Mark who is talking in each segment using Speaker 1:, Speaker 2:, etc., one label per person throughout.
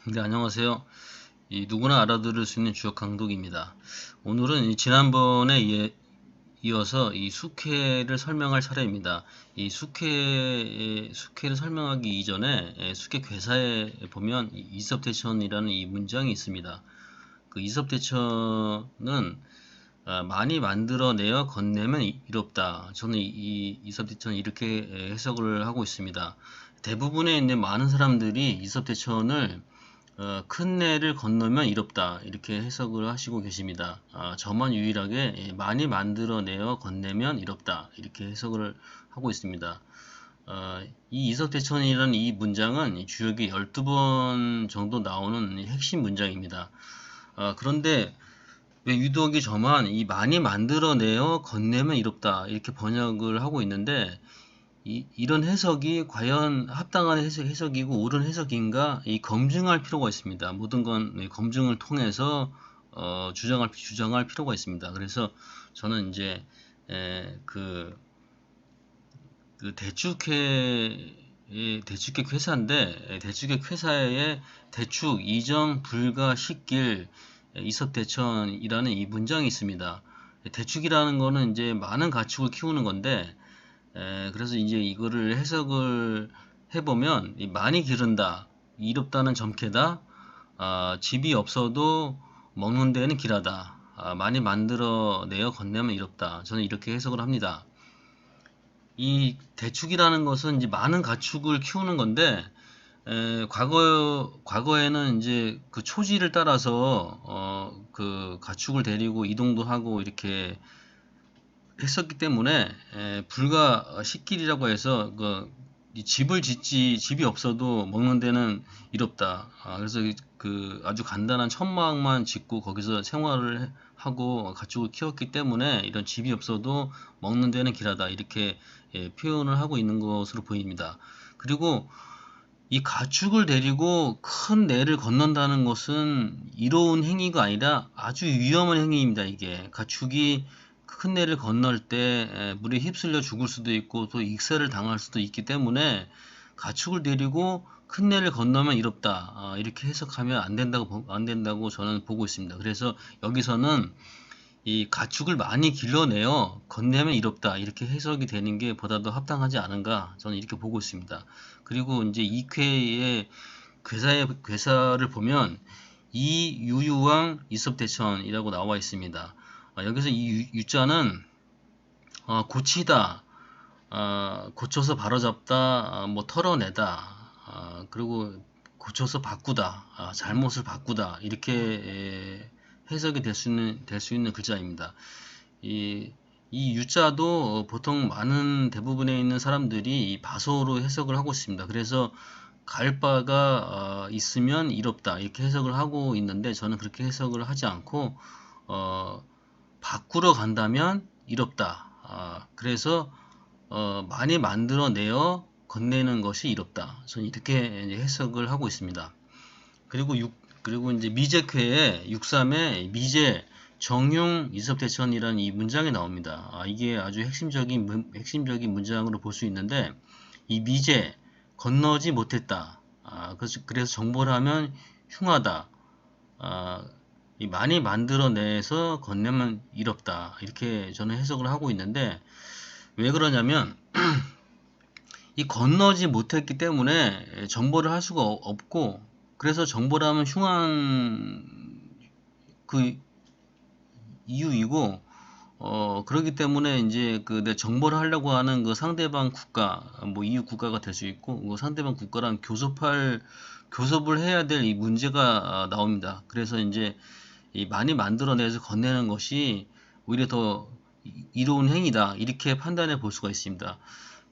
Speaker 1: 네, 안녕하세요. 누구나 알아들을 수 있는 주역 강독입니다. 오늘은 지난번에 이어서 이 숙회를 설명할 차례입니다. 이 숙회를 설명하기 이전에 숙회 괴사에 보면 이섭대천이라는 이 문장이 있습니다. 그 이섭대천은 많이 만들어내어 건네면 이롭다. 저는 이 이섭대천을 이렇게 해석을 하고 있습니다. 대부분의 있는 많은 사람들이 이섭대천을 큰 내를 건너면 이롭다 이렇게 해석을 하시고 계십니다. 저만 유일하게 많이 만들어내어 건네면 이롭다 이렇게 해석을 하고 있습니다. 이 이석대천이라는 이 문장은 주역이 12번 정도 나오는 핵심 문장입니다. 그런데 왜 유독이 저만 이 많이 만들어내어 건네면 이롭다 이렇게 번역을 하고 있는데 이런 해석이 과연 합당한 해석이고 옳은 해석인가 검증할 필요가 있습니다. 모든 건 검증을 통해서 주장할 필요가 있습니다. 그래서 저는 이제 대축객 회사인데 대축객 회사의 대축 이정 불가 시길 이섭대천이라는 이 문장이 있습니다. 대축이라는 거는 이제 많은 가축을 키우는 건데 그래서 이제 이거를 해석을 해보면 많이 기른다, 이롭다는 점괘다, 집이 없어도 먹는 데는 길하다, 많이 만들어내어 건네면 이롭다. 저는 이렇게 해석을 합니다. 이 대축이라는 것은 이제 많은 가축을 키우는 건데 과거에는 이제 그 초지를 따라서 그 가축을 데리고 이동도 하고 이렇게 했었기 때문에 불가 식길이라고 해서 집을 짓지 집이 없어도 먹는 데는 이롭다. 그래서 그 아주 간단한 천막만 짓고 거기서 생활을 하고 가축을 키웠기 때문에 이런 집이 없어도 먹는 데는 길하다 이렇게 표현을 하고 있는 것으로 보입니다. 그리고 이 가축을 데리고 큰 내를 건넌다는 것은 이로운 행위가 아니라 아주 위험한 행위입니다. 이게 가축이 큰 내를 건널 때 물에 휩쓸려 죽을 수도 있고 또 익사를 당할 수도 있기 때문에 가축을 데리고 큰 내를 건너면 이롭다. 이렇게 해석하면 안 된다고 저는 보고 있습니다. 그래서 여기서는 이 가축을 많이 길러내어 건네면 이롭다 이렇게 해석이 되는 게 보다 더 합당하지 않은가 저는 이렇게 보고 있습니다. 그리고 이제 이쾌의 괴사를 보면 이유유왕 이섭대천이라고 나와 있습니다. 여기서 이 유자는 고치다, 고쳐서 바로잡다, 뭐 털어내다, 그리고 고쳐서 바꾸다, 잘못을 바꾸다 이렇게 해석이 될 수 있는 글자입니다. 이 유자도 보통 많은 대부분에 있는 사람들이 이 바소로 해석을 하고 있습니다. 그래서 갈 바가 있으면 이롭다 이렇게 해석을 하고 있는데 저는 그렇게 해석을 하지 않고 바꾸러 간다면 이롭다. 그래서 많이 만들어내어 건네는 것이 이롭다. 저는 이렇게 해석을 하고 있습니다. 그리고 이제 미제쾌의 6.3에 미제 정용 이섭대천이라는 이 문장이 나옵니다. 이게 아주 핵심적인 문장으로 볼 수 있는데 이 미제 건너지 못했다. 그래서 정보를 하면 흉하다. 많이 만들어내서 건네면 이롭다. 이렇게 저는 해석을 하고 있는데 왜 그러냐면 이 건너지 못했기 때문에 정보를 할 수가 없고 그래서 정보를 하면 흉한 그 이유이고 그렇기 때문에 이제 내 정보를 하려고 하는 그 상대방 국가 뭐 EU 국가가 될 수 있고 그 상대방 국가랑 교섭을 해야 될 이 문제가 나옵니다. 그래서 이제 이 많이 만들어내서 건네는 것이 오히려 더 이로운 행위다 이렇게 판단해 볼 수가 있습니다.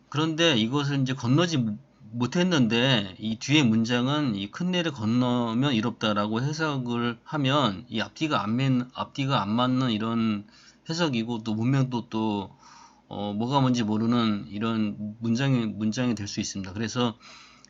Speaker 1: 그런데 이것을 이제 건너지 못했는데 이 뒤에 문장은 이 큰 내를 건너면 이롭다라고 해석을 하면 이 앞뒤가 안 맞는 이런 해석이고 또 문맥도 또 뭐가 뭔지 모르는 이런 문장이 될 수 있습니다. 그래서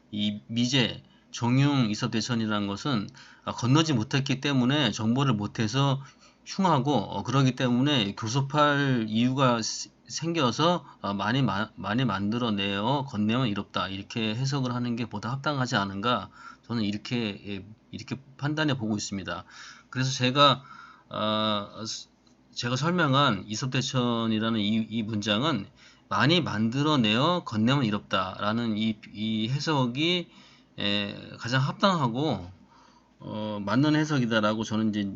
Speaker 1: 이 미제 정용 이섭대천이라는 것은 건너지 못했기 때문에 정보를 못해서 흉하고 그러기 때문에 교섭할 이유가 생겨서 많이 만들어내어 건네면 이롭다 이렇게 해석을 하는 게 보다 합당하지 않은가 저는 이렇게 판단해 보고 있습니다. 그래서 제가 설명한 이섭대천이라는 이 문장은 많이 만들어내어 건네면 이롭다라는 이 해석이 가장 합당하고 맞는 해석이다라고 저는 이제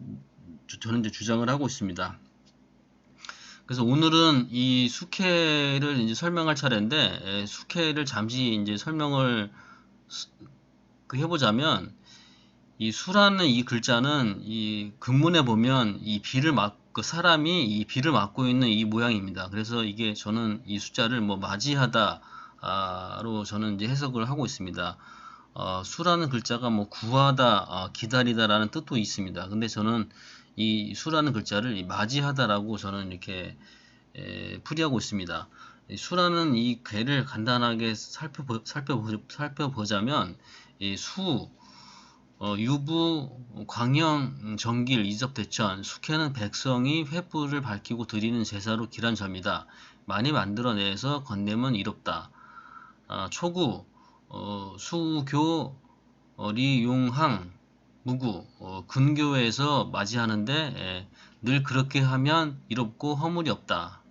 Speaker 1: 주장을 하고 있습니다. 그래서 오늘은 이 숙해를 이제 설명할 차례인데 숙해를 잠시 이제 설명을 해보자면 이 수라는 이 글자는 이 근문에 보면 이 그 사람이 이 비를 맞고 있는 이 모양입니다. 그래서 이게 저는 이 숫자를 뭐 맞이하다로 저는 이제 해석을 하고 있습니다. 수라는 글자가 뭐 구하다, 기다리다라는 뜻도 있습니다. 근데 저는 이 수라는 글자를 맞이하다라고 저는 이렇게 풀이하고 있습니다. 수라는 이 괴를 간단하게 살펴보자면 이 수, 유부, 광영, 정길, 이섭대천, 숙해는 백성이 횃불을 밝히고 드리는 제사로 기란 점이다. 많이 만들어내서 건네면 이롭다. 초구, 수교, 리용항, 무구, 근교에서 맞이하는데 늘 그렇게 하면 이롭고 허물이 없다.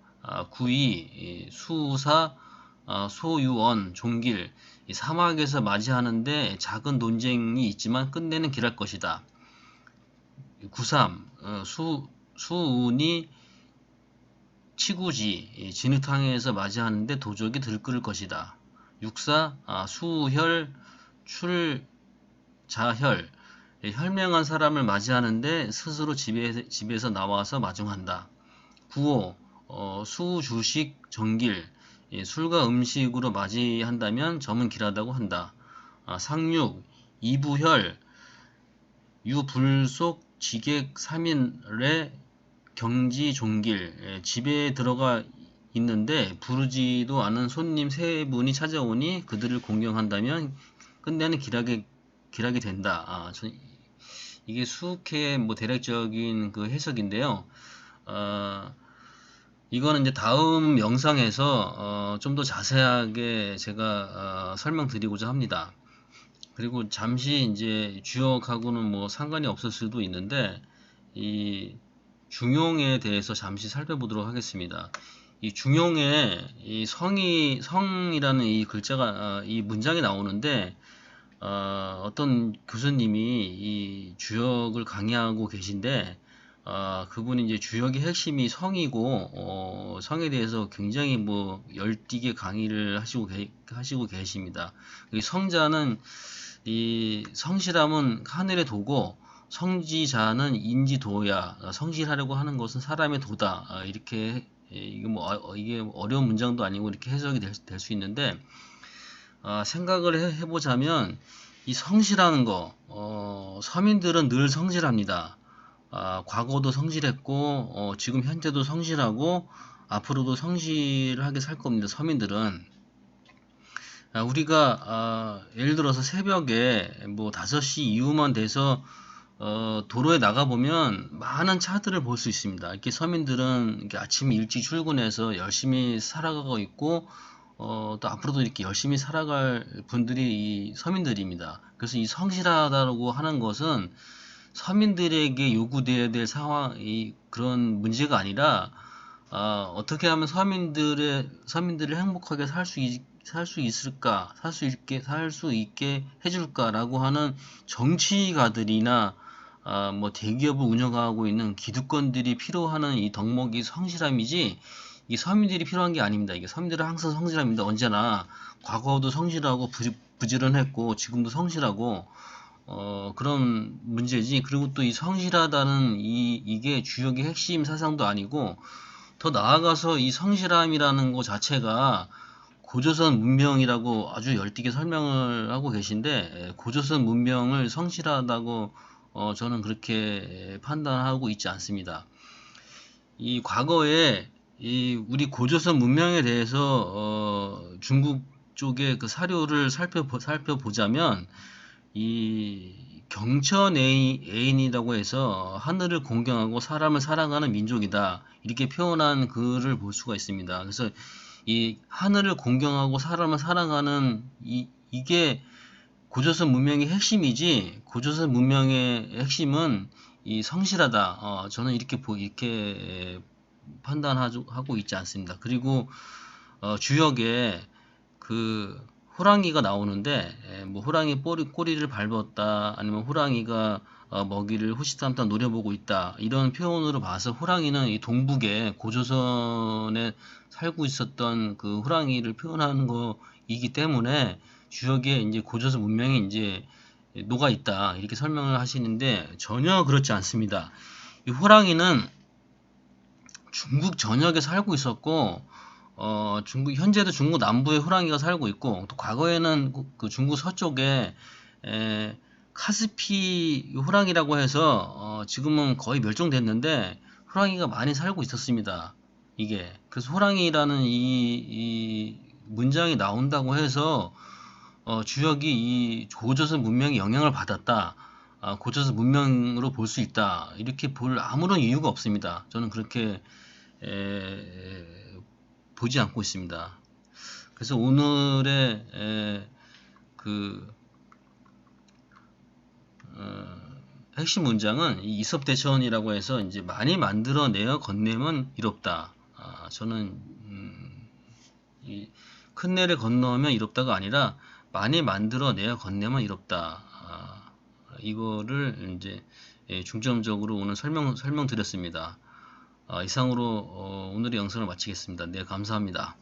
Speaker 1: 구이, 수사, 소유원, 종길, 사막에서 맞이하는데 작은 논쟁이 있지만 끝내는 길할 것이다. 구삼, 수운이 치구지, 진흙탕에서 맞이하는데 도적이 들끓을 것이다. 육사, 수혈, 출자혈, 혈맹한 사람을 맞이하는데 스스로 집에서 나와서 마중한다. 구오, 수주식 정길, 술과 음식으로 맞이한다면 점은 길하다고 한다. 상육, 이부혈, 유불속, 지객, 삼인례, 경지, 종길, 집에 들어가 있는데 부르지도 않은 손님 세 분이 찾아오니 그들을 공경한다면 끝내는 길하게 된다. 이게 수케의 뭐 대략적인 그 해석인데요. 이거는 이제 다음 영상에서 좀 더 자세하게 제가 설명드리고자 합니다. 그리고 잠시 이제 주역하고는 뭐 상관이 없을 수도 있는데 이 중용에 대해서 잠시 살펴보도록 하겠습니다. 이 중용에 이 성이라는 이 글자가 이 문장이 나오는데 어떤 교수님이 이 주역을 강의하고 계신데 그분이 이제 주역의 핵심이 성이고 성에 대해서 굉장히 뭐 열띠게 강의를 하시고 계십니다. 이 성자는 이 성실함은 하늘의 도고 성지자는 인지도야. 성실하려고 하는 것은 사람의 도다. 이렇게 이게 어려운 문장도 아니고 이렇게 해석이 될 수 있는데 생각을 해보자면 이 성실하는 거 서민들은 늘 성실합니다. 과거도 성실했고 지금 현재도 성실하고 앞으로도 성실하게 살 겁니다. 서민들은 우리가 예를 들어서 새벽에 뭐 5시 이후만 돼서 도로에 나가보면 많은 차들을 볼 수 있습니다. 이렇게 서민들은 이렇게 아침에 일찍 출근해서 열심히 살아가고 있고 또 앞으로도 이렇게 열심히 살아갈 분들이 이 서민들입니다. 그래서 이 성실하다고 하는 것은 서민들에게 요구되어야 될 그런 문제가 아니라 어떻게 하면 서민들을 행복하게 살 수 있을까, 살 수 있게 해줄까라고 하는 정치가들이나 뭐 대기업을 운영하고 있는 기득권들이 필요하는 이 덕목이 성실함이지 이 서민들이 필요한 게 아닙니다. 이게 서민들은 항상 성실합니다. 언제나 과거도 성실하고 부지런했고 지금도 성실하고 그런 문제지. 그리고 또 이 성실하다는 이게 주역의 핵심 사상도 아니고 더 나아가서 이 성실함이라는 것 자체가 고조선 문명이라고 아주 열띠게 설명을 하고 계신데 고조선 문명을 성실하다고 저는 그렇게 판단하고 있지 않습니다. 이 과거에 우리 고조선 문명에 대해서 중국 쪽의 그 사료를 살펴보자면 이 경천 애인이라고 해서 하늘을 공경하고 사람을 사랑하는 민족이다. 이렇게 표현한 글을 볼 수가 있습니다. 그래서 이 하늘을 공경하고 사람을 사랑하는 이게 고조선 문명의 핵심이지, 고조선 문명의 핵심은 이 성실하다. 저는 이렇게 판단하고 있지 않습니다. 그리고 주역에 그 호랑이가 나오는데, 뭐 호랑이 꼬리를 밟았다, 아니면 호랑이가 먹이를 호시탐탐 노려보고 있다, 이런 표현으로 봐서 호랑이는 이 동북에 고조선에 살고 있었던 그 호랑이를 표현하는 거이기 때문에 주역에 이제 고조선 문명이 이제 녹아 있다, 이렇게 설명을 하시는데 전혀 그렇지 않습니다. 이 호랑이는 중국 전역에 살고 있었고, 현재도 중국 남부에 호랑이가 살고 있고, 또 과거에는 그 중국 서쪽에 카스피 호랑이라고 해서 지금은 거의 멸종됐는데 호랑이가 많이 살고 있었습니다. 이게 그래서 호랑이라는 이 문장이 나온다고 해서 주역이 이 고조선 문명의 영향을 받았다, 고조선 문명으로 볼 수 있다, 이렇게 볼 아무런 이유가 없습니다. 저는 그렇게 보지 않고 있습니다. 그래서 오늘의 그 핵심 문장은 이 이섭대천이라고 해서 이제 많이 만들어내어 건네면 이롭다. 저는 이 큰 내를 건너면 이롭다가 아니라 많이 만들어내어 건네면 이롭다. 이거를 이제 중점적으로 오늘 설명드렸습니다. 이상으로 오늘의 영상을 마치겠습니다. 네, 감사합니다.